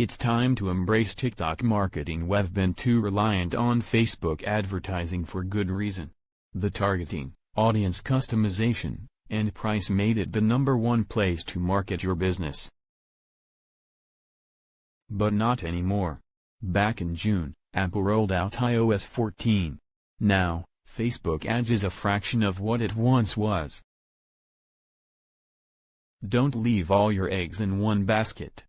It's time to embrace TikTok marketing. We've been too reliant on Facebook advertising for good reason. The targeting, audience customization, and price made it the #1 place to market your business. But not anymore. Back in June, Apple rolled out iOS 14. Now, Facebook ads is a fraction of what it once was. Don't leave all your eggs in one basket.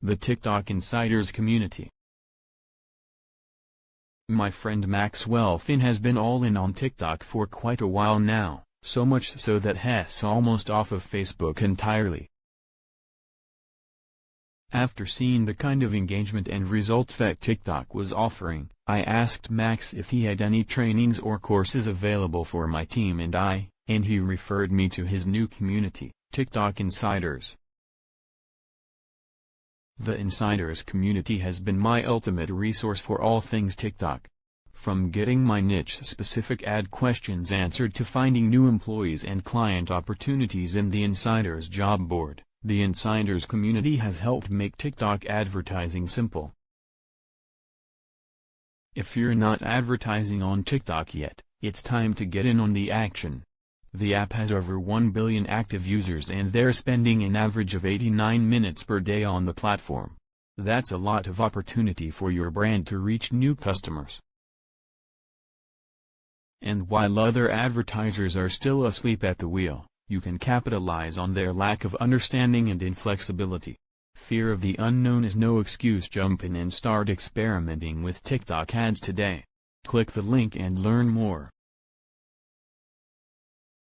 The TikTok Insiders Community. My friend Maxwell Finn has been all in on TikTok for quite a while now, so much so that he's almost off of Facebook entirely. After seeing the kind of engagement and results that TikTok was offering, I asked Max if he had any trainings or courses available for my team and he referred me to his new community, TikTok Insiders. The Insiders community has been my ultimate resource for all things TikTok. From getting my niche-specific ad questions answered to finding new employees and client opportunities in the Insiders job board, the Insiders community has helped make TikTok advertising simple. If you're not advertising on TikTok yet, it's time to get in on the action. The app has over 1 billion active users and they're spending an average of 89 minutes per day on the platform. That's a lot of opportunity for your brand to reach new customers. And while other advertisers are still asleep at the wheel, you can capitalize on their lack of understanding and inflexibility. Fear of the unknown is no excuse. Jump in and start experimenting with TikTok ads today. Click the link and learn more.